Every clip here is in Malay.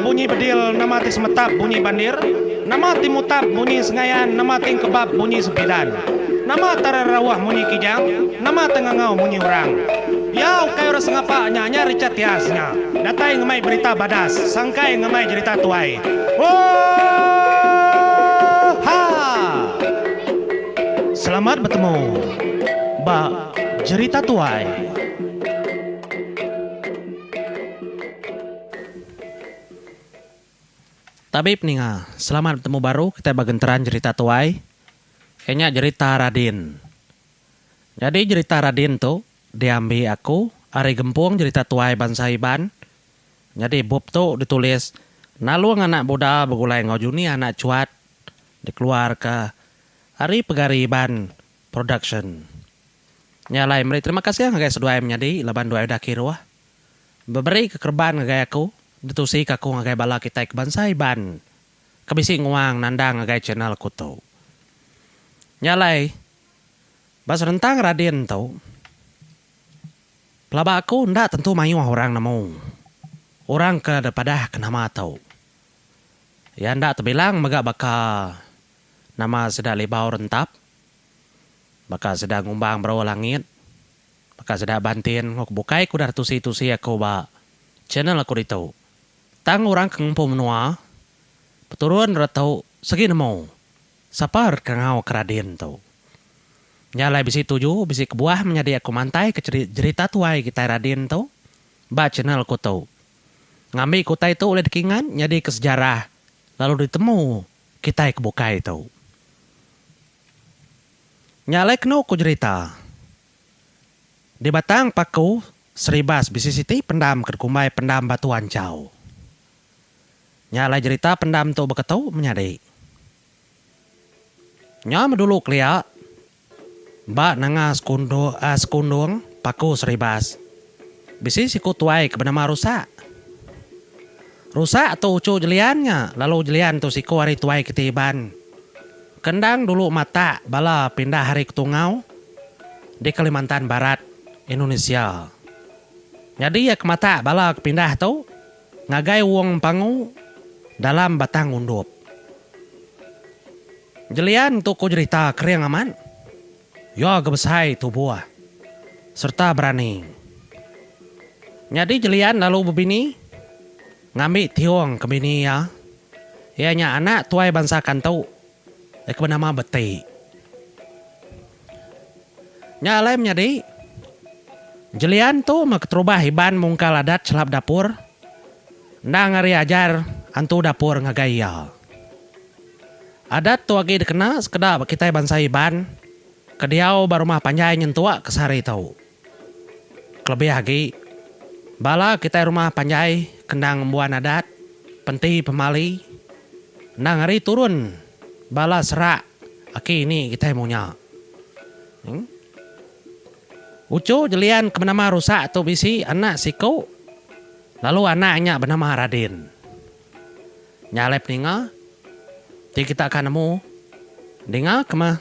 bunyi bedil, namati semetap bunyi bandir, namati mutap bunyi sengayan, namati kebab bunyi sempidan, nama tararawah bunyi kijang, nama tengangau bunyi orang. Yau kayo ras ngapa nyanya ricat tiasnya, datai ngemai berita badas, sangkai ngemai cerita tuai. Oh, ha! Selamat bertemu, Mbak Cerita Tuai. Tabib nih selamat bertemu baru kita bagenteran cerita tuai. Kayaknya cerita Radin. Jadi cerita Radin tuh diambil aku Ari Gempung cerita tuai bansaiban. Jadi bub tuh ditulis naluang anak boda begulai ngojuni anak cuat dikeluar ke Ari Pegariban Production. Nyalai meri terima kasih guys seduai menjadi laban dua udah kirwah. Beberi kekerban ngagay aku. Ditusi kaku ngagay bala kita ke bansaiban. Kabisi nguang nandang ngagay channel ko to. Nyalay. Bas rentang Radin to. Pelaba aku ndak tentu mayu orang namo. Orang ke daripada kenama to. Ya ndak terbilang maga baka nama sedang libau rentap. Baka sedang ngumbang berawa langit. Baka sedang bantin ngok bukai ku dar tusi-tusi aku ba channel aku dito. Tang orang kengpo menua, peturun ratau segi nemo, sapar kengau keradin tau. Nyalai bisi tuju, bisi kebuah menjadi aku mantai ke cerita tuai kita Radin tau, ba channel ku tau. Ngambil kutai tu oleh dikingan, jadi ke sejarah, lalu ditemu kita kebukai tau. Nyalai kena ku cerita. Di batang paku, seribas bisi siti pendam kerkumai pendam batu ancau. Nyalai cerita pendam tu beketau menyadai. Nyam dulu klia. Mbak nanga skundung paku seribas. Bisi siku tuai kebenama rusak. Rusak tu ucu jeliannya. Lalu jelian tu siku hari tuai ketiban. Kendang dulu mata bala pindah hari ketungau. Di Kalimantan Barat, Indonesia. Jadi ya ke mata bala pindah tu. Ngagai wong pangu. Dalam batang undup. Jelian tu ku cerita kering aman. Ya gebesai tu buah. Serta berani. Jadi jelian lalu bebini. Ngambil tiong ke bini ya. Ianya anak tuai bangsa kantau. Eka bernama Beti. Nyalai menjadi. Jelian tu maketrubah hiban mungkal adat selap dapur. Nang ngari ajar. Antu dapur ngagaya. Adat tu lagi dikena sekedap kita bansaiban. Kediau barumah panjai nyentua kesari tau. Kelebih lagi. Bala kita rumah panjai kendang membuat adat. Penti pemali. Nang hari turun. Bala serak. Aki ini kita maunya. Ucu jelian kebenama rusak tu bisi anak siku. Lalu anaknya bernama Radin. Nyalep ninga, ti kita akan nemu, ninga kemah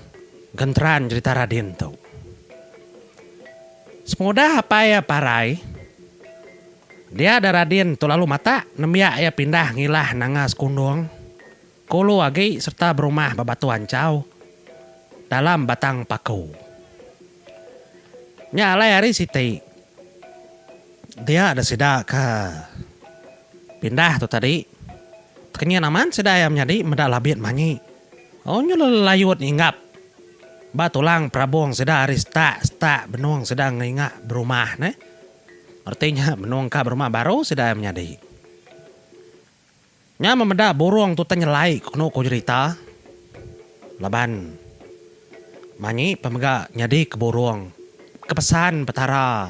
genteran cerita Radin tu. Semudah apa ya parai, dia ada Radin tu lalu mata, nemiak ya pindah ngilah nanga sekundung, kulu agi serta berumah babatu ancau, dalam batang paku. Nyalai hari siti, dia ada sidak ke pindah tu tadi. Kenya naman sedaya menjadi medak labit manyi. Oh nyul layut ingap. Batulang prabong sedang arista benung sedang ngingak berumah ne. Artinya benung ka berumah baru sedaya menjadi. Nya memedak burung tu tanyelai kuno ku cerita. Laban. Manyi pemegak nyadi ke burung. Kepesan petara.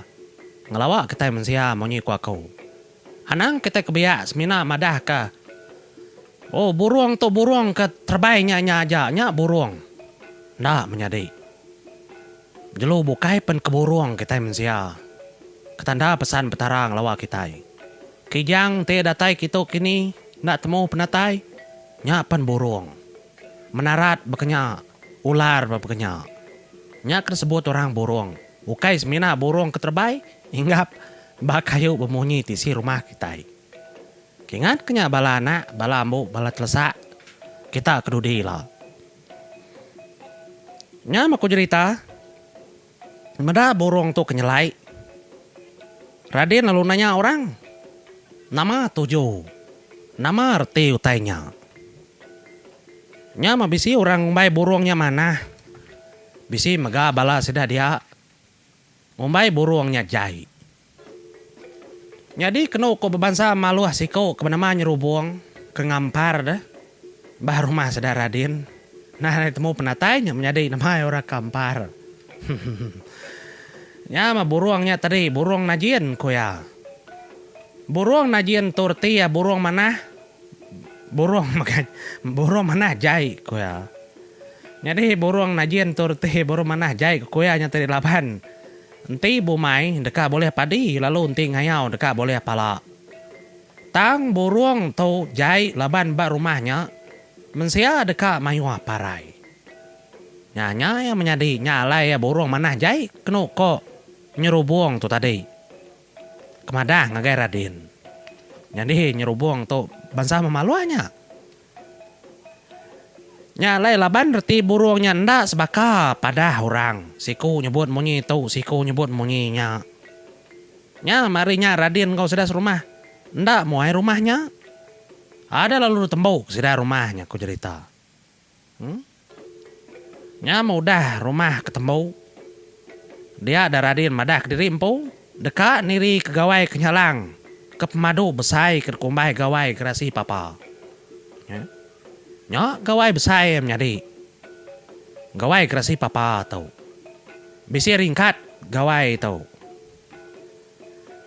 Ngelawak kita mensia monyi ku aku. Anang kita kebiak semina madah ka. Oh burung tu burung ke terbaiknya aja nya burung. Ndak menyadi. Jelu bukai pen ke burung kita mensia. Ketanda pesan petarang lawa kita. Kijang te datai kita kini ndak temu penatai. Nya pen burung. Menarat bekenya ular bekenya. Nya tersebut orang burung. Bukai semina burung ke terbaik. Hinggap bakayu bemunyi tisi rumah kita. Kingat kenya bala anak, bala ambu, bala telesak. Kita kedudi lah. Nya aku cerita. Mada borong tu kenyelai. Raden lalu nanya orang. Nama tujuh. Nama arti utainya. Nya bisi orang umbai burungnya mana. Bisi mega bala sudah dia. Umbai burungnya jai. Jadi kena ko bebansa malu asiko kebenama nyerubung ke ngampar dah. Bah rumah sedar Raden. Nah temu penatainya menjadi nama orang kampar. Ya mah burungnya tadi burung najien ko ya. Burung najien turti ya burung mana? Burung mana jai ko ya. Jadi burung najien turti burung mana jai ko ya nya tadi laban. Enti bumai deka boleh padi lalu enti ngayau deka boleh pala. Tang burung tu jai laban ba rumahnya mensia deka mayu parai. Nyanya yang menjadi nyalai ya burung mana jai kena kok nyerubung tu tadi. Kemadah ngagai Raden. Jadi nyerubung tu bangsa memaluannya. Nyalai laban reti burungnya ndak sebaka pada orang. Siku nyebut munyi tu, siku nyebut munyinya. Nya marinya Raden kau sudah serumah. Ndak muai rumahnya. Ada lalu tembok sudah rumahnya ku cerita. Nya mudah rumah ketemu. Dia ada Raden madah ke dirimpu. Dekat niri ke gawai kenyalang. Ke pemadu besai ke kumbai gawai kerasi papa. Nya gawai besai menjadi. Gawai kerasi papa tau. Bisi ringkat gawai tau.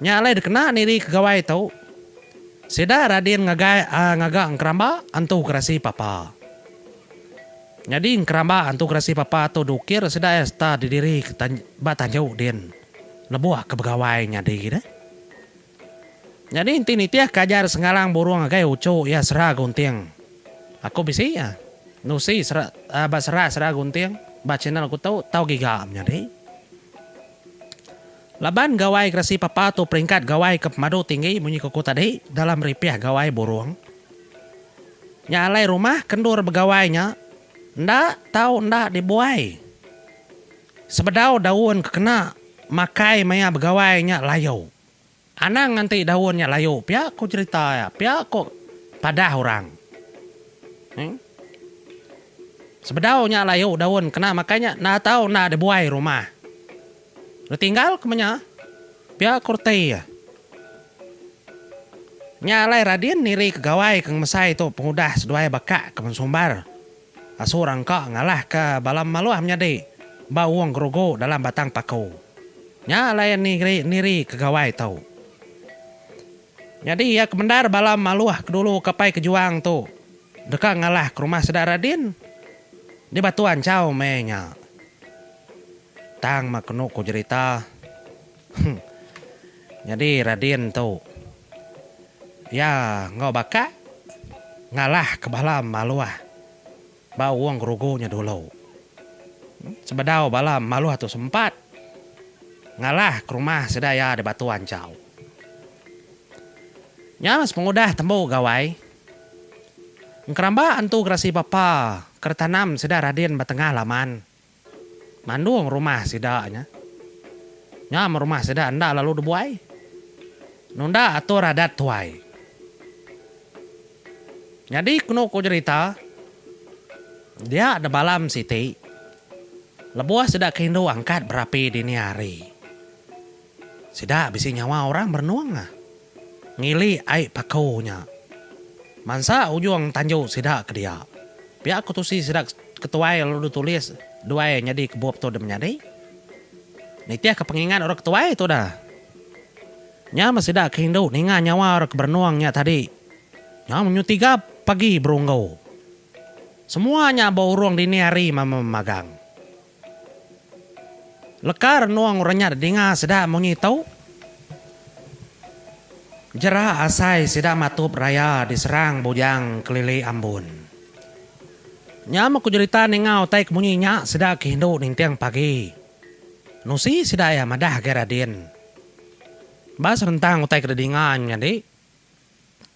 Nya alai dekena niri ke gawai tau. Sida Raden ngagak keramba antu kerasi papa. Jadi keramba antu kerasi papa atau dukir sida esta didiri batanjau den. Lebuah ke pegawainya deh. Jadi inti nitiah kajar sengalang burung agai ucu ya serah gunting. Aku bisi ya. Nusi serah serah gunting. Ba channel aku tahu gigamnya deh. Laban gawai kerasi papa tu peringkat gawai ke pemadu tinggi bunyi kuku tadi dalam ripiah gawai burung. Nyalai rumah kendur begawainya. Ndak tahu ndak dibuai. Sebedau daun kena makai maya begawainya layau. Anang nanti daunnya layau. Pia aku cerita ya. Pia aku padah orang. Sebedaunya layau daun kena makanya ndak tahu ndak dibuai rumah. Tinggal kemanya. Pia kurtai ya. Nyalai Raden niri kegawai keng mesai tu pengudah seduai bakak ke mensumbar. Asurang ka ngalah ke balam maluah menjadi. Bawang gerogo dalam batang pakau. Nyalai niri kegawai tau. Jadi ya kemendar balam maluah dulu kapai kejuang tu. Dekat ngalah ke rumah sedara Raden. Di batuan cau menya. Tang makno ko cerita. Jadi Raden tu. Ya ngau baka. Ngalah ke balam maluah. Bawang gerogonya dulu. Sebedau balam maluah tu sempat. Ngalah ke rumah sedaya di batuan jauh. Nyamas pengudah tembu gawai. Keramba antu kerasi papa. Kertanam sedar Raden batengah laman. Manduang rumah sedaknya. Nyam rumah sedak ndak lalu dibuai. Nunda atur adat tuai. Jadi kuno ko cerita. Dia ada balam siti. Lebuah sedak kehindo angkat berapi dini hari. Sedak bisi nyawa orang bernuang ah. Ngili ai pakaunya. Mansa ujung tanjau sedak ke dia. Pihak aku tu si sedak ketuai lalu ditulis. Dua nyadi kebuap tu dem nyadi. Nitiah kepengingan orang ketuai tu dah. Nyama sedak kehindo ninga nyawa orang bernuangnya tadi. Nyama menyutiga pagi berunggau. Semuanya bau ruang dini hari memagang. Lekar nuang orangnya dengar sedak mengitau. Jerah asai sedak matup raya diserang bujang kelili Ambon. Nyama ku cerita ningau tai kemunyinya sedak kehindo nintiang pagi. Nusi sedak ya madah ke Raden. Bas rentang utai kedingan jadi.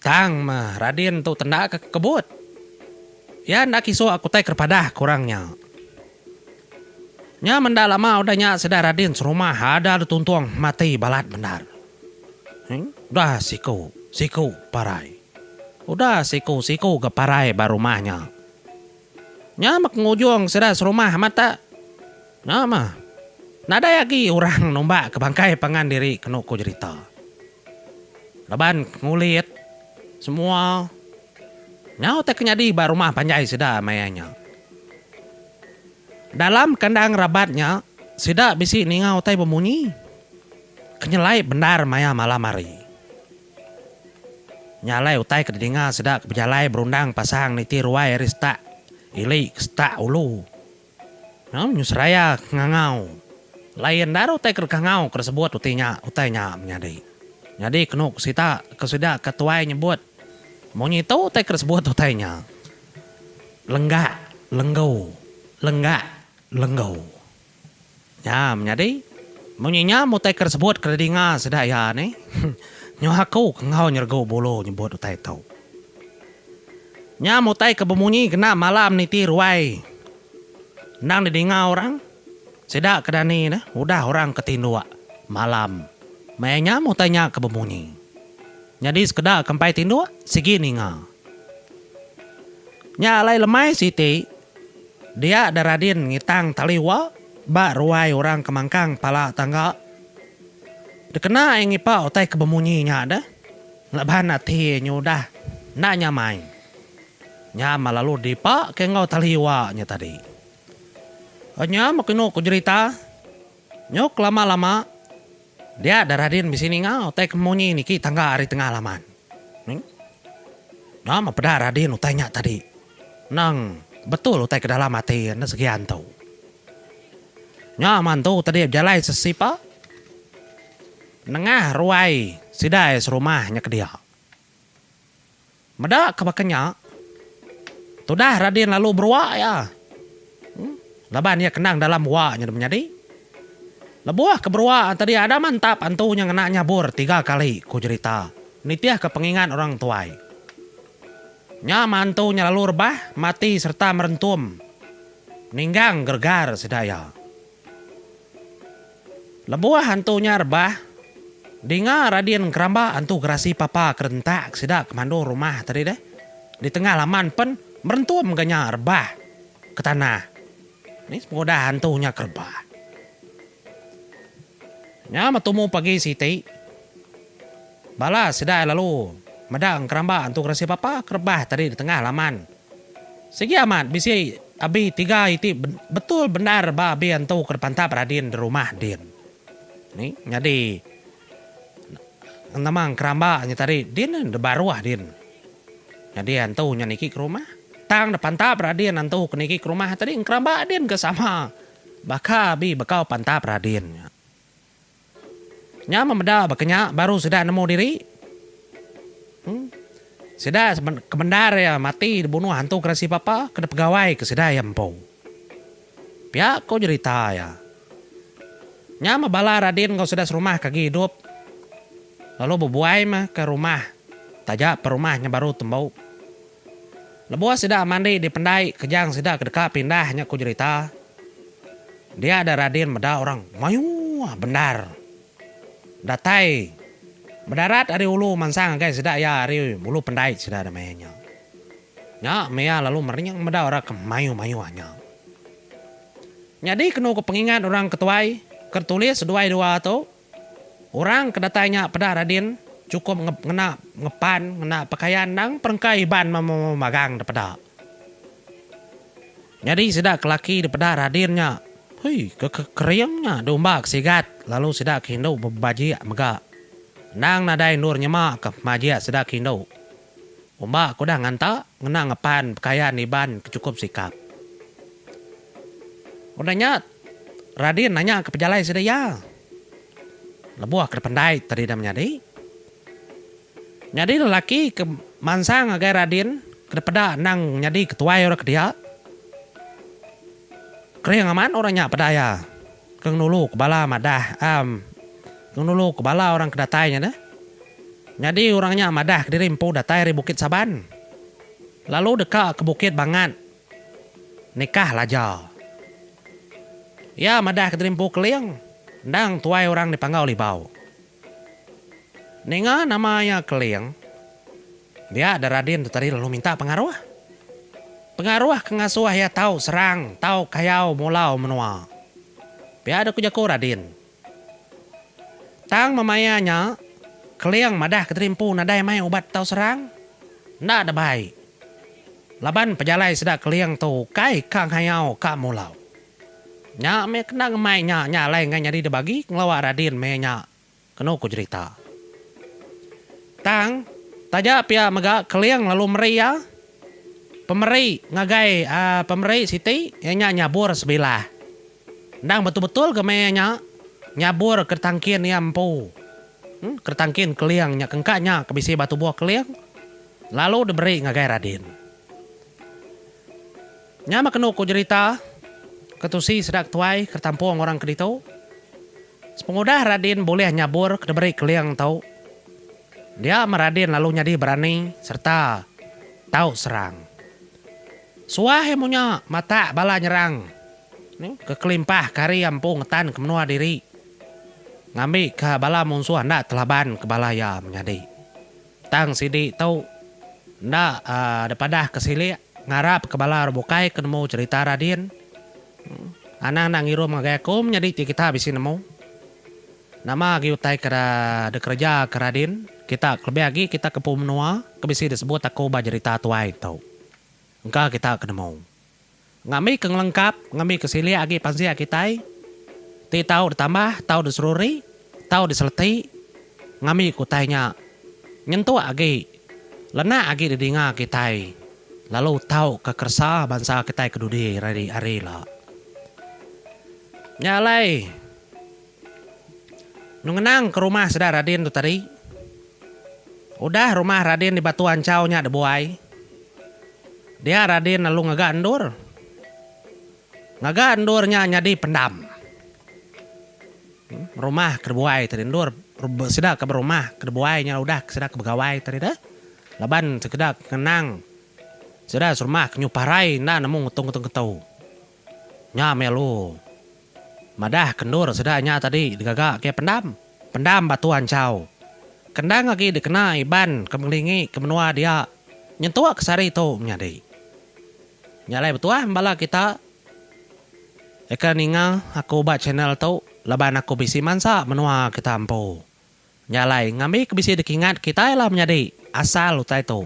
Tang mah Raden tu tenda ke kebut. Ya ndak kiso aku teh kepada kurangnya. Nya menda lama udahnya sedar Raden serumah ada tuntuang mati balat benar. Udah siku parai. Udah siku ke parai baru rumahnya. Nya mak ngujung sedar serumah mata. Nya mah nada lagi orang nombak ke bangkai pangan diri kena ku cerita. Laban ngulit semua. Nya teh kenyadi baru rumah panjai sedar mayanya. Dalam kandang rabatnya, sidak bisi ningau tai bemunyi. Kenyelai benar maya malam hari. Nyalai utai kedinga sidak berjalai berundang pasang niti ruai rista. Ili kesta ulu. Nyusraya ngangau. Lain daru utai kerkangau kersebut utainya menyadi. Jadi kenuk sita kesudah ketuai nyebut. Munyi tau utai kersebut utainya. Lenggau. Ya, menjadi munyinya mutai tersebut kedinga sedaya nih. Nyo aku kengau nyergo bolo nyebut utai tau. Nya mutai kebemunyi kena malam niti ruai. Nang didinga orang. Sedak kedani nah, udah orang ketindua malam. Mayanya mutainya kebemunyi. Jadi sekedar kempai tindua segini nga. Nya alai lemai siti. Dia ada Raden ngitang taliwa, bak ruai orang kemangkang pala tangga. Dekena yang ipa otai kebemunyinya ada. Laban hati nyudah, nak nyamai. Nyama lalu dipa kengau taliwa nya tadi. Nya makino ku cerita. Nyok lama-lama. Dia ada Raden di sini ngau otai kebemunyi niki tangga hari tengah laman. Nama pada Raden utainya tadi. Nang. Betul utai ke dalam hati na sekian tau. Nyaman tu tadi jalai sesipa. Nengah ruai sidai serumahnya ke dia. Meda kebakanya. Tudah Raden lalu berwak ya. Laban dia kenang dalam waknya menjadi. Lebuah keberwak tadi ada mantap antunya ngena nyabur 3 kali ku cerita. Nitiah ke pengingat orang tuai. Nya mantunya lalu rebah, mati serta merentum. Ninggang gergar sedaya. Lebuah hantunya rebah. Dinga Raden keramba antu gerasi papa kerentak sedak kemando rumah tadi deh. Di tengah laman pen merentum ganya rebah ke tanah. Ini semoga hantunya kerbah. Nya matumu pagi siti. Balas sedaya lalu. Madang keramba antu kerasi papa kerbah tadi di tengah laman. Segi amat bisi abi 3 iti betul benar ba abi antu kerpantap Raden di rumah din. Nih jadi namang keramba nya tadi din de baruah din. Jadi antu nya niki ke rumah. Tang de pantap Raden antu ke niki ke rumah tadi keramba din ke sama. Baka abi bakau pantap Raden. Nya memeda bakanya baru sudah nemu diri. Sudah kebendar ya mati dibunuh hantu kerasi papa kena pegawai ke sudah ya empau. Pihak kau cerita ya. Nyama bala Raden kau sudah serumah kaki hidup. Lalu berbuai mah ke rumah. Tajak perumahnya baru tembau. Lebuah sudah mandi di pendai kejang sudah kedekat pindahnya kau cerita. Dia ada Raden meda orang mayu benar. Datai. Mendarat dari ulu mansang guys sedak ya dari ulu pendai sudah ada mayanya. Nya mea lalu merenyang meda orang ke mayu hanya. Jadi kena ke pengingat orang ketuai kertulis seduai dua atau orang kedatanya pada Raden cukup ngena pakaian nang perengkai ban memagang depada. Jadi sedak kelaki depada Radennya. Hei keriangnya domba sigat lalu sedak hindu bebaji mega. Nang nadai nur nyema ke majia sedak hindo. Umba aku dah nganta ngena ngepan pakaian iban kecukup sikap. Udahnya Raden nanya ke pejalai sedaya. Lebuah ke pendai tadi dah menjadi. Jadi lelaki ke mansang agai Raden ke pada nang nyadi ketuai orang ke dia. Kering aman orangnya pedaya. Keng nulu kebala madah Nulu kebala orang kedatainya dah. Jadi orangnya madah dirimpu datai di Bukit Saban. Lalu dekat ke Bukit Bangat. Nikah laja. Ya madah ke dirimpu keliang. Ndang tuai orang dipanggau libau. Ninga namanya keliang. Dia ada Raden tu tadi lalu minta pengaruh. Pengaruh kengasuh ya tahu serang, tahu kayau mulau menua. Dia ada kujaku Raden. Tang mamayanya, keliang madah keterimpu nadai mai ubat tahu serang. Ndak ada baik. Laban pejalai sedak keliang tu kai kang hayau ka mulau. Nya me kena ngemai nya lai ngai nyadi debagi ngelawa Raden me nya kena ku cerita. Tang taja pia mega keliang lalu meria. Pemeri ngagai pemeri siti nya nyabur sebelah. Ndang betul-betul gemenya nyabur kertangkin yampu. Kertangkin keliang nya kengkanya kebisi batu buah keliang. Lalu diberi ngagai Raden. Nya makenu ku cerita ketusi sedak tuai kertampung orang kedito. Sepengudah Raden boleh nyabur diberi keliang tau. Dia Raden lalu nyadi berani serta tahu serang. Suah emunya mata bala nyerang. Kekelimpah kari ampung ngetan kemenua diri. Ngambil ke bala musuh ndak telaban ke bala ya menyadi. Tang sidi tau ndak depadah kesili ngarap ke bala robokai kenemu cerita Raden. Anang nang ngirum ngagayakum nyadi kita bisi nemu. Nama giutai kera de kerja ke Raden. Kita lebih lagi kita ke Pumenua kebisi disebut aku bajerita tuai tau. Engkau kita kenemu. Ngami keng lengkap, ngami kesili agi pansia kitai. Ti tahu ditambah, tahu diseruri, tahu diseleti. Ngami kutainya. Nyentuh agi. Lena agi didinga kitai. Lalu tahu kekersa bangsa kitai kedudi rari arila. Nyalai. Nungenang ke rumah sedar Raden tu tadi. Udah rumah Raden di Batuan Caunya ada buai. Dia Raden lalu ngaga endur. Ngaga endurnya nyadi pendam. Rumah kerbuai tadi endur. Sedak ke rumah kerbuainya udah sedak ke begawai tadi dah. Laban sekedak kenang. Sedak rumah kenyuparai na nemu ngutung-ngutung ketau. Nya melu. Madah kendur sedaknya tadi digagak kayak pendam. Pendam Batuan Cau. Kendang lagi dikena iban kemelingi kemenua dia. Nyentuh kesari itu menyadi. Nyalai betul bala kita. Eka ninga aku buat channel tu. Laban aku bisi mansa menua kita ampu. Nyalai ngambil kebisi dekingat kita lah menjadi. Asal utai tu.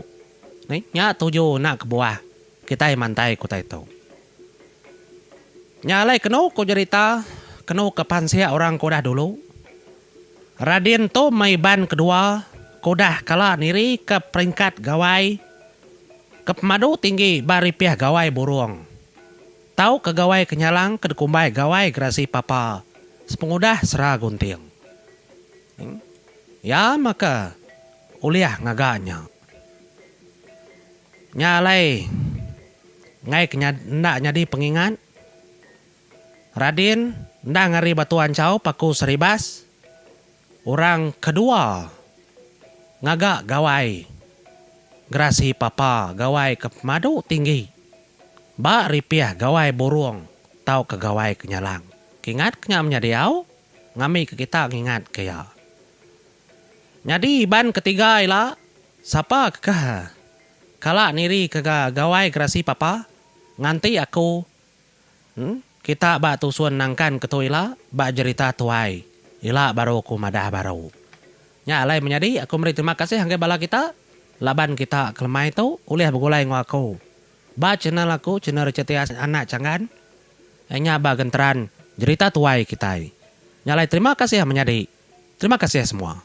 Ni nya tuju nak ke buah. Kita mantai kutai tu. Nyalai kenu ku cerita. Kenu ke pansia orang kodah dulu. Raden tu maiban kedua. Kodah kala niri ke peringkat gawai. Kepemadu tinggi bari piah gawai burung. Tahu ke gawai kenyalang ke dekumbai gawai gerasi papa. Sepengudah serah gunting. Ya maka uliah ngaganya. Nyalai. Ngai ndak nyadi pengingat. Raden ndak ngari Batuan Cau paku seribas. Orang kedua. Ngagak gawai. Gerasi papa gawai kepemadu tinggi. Ba ripiah gawai burung. Tau ke gawai kenyalang. Kingat kenya menyadiau. Ngami ke kita ngingat kaya. Nyadi ban ketiga ila. Sapa ke kala niri ke gawai gerasi papa. Nganti aku. Kita ba tusuan nangkan ketu ila. Ba cerita tuai. Ila baru ku madah baru. Nya alai menyadi aku beri terima kasih hangga bala kita. Laban kita kelemah itu ulih begulai ngaku. Ba channel aku channel Cetias anak cangan. Nya ba genteran cerita tuai kita. Nyalai terima kasih menyadi. Terima kasih semua.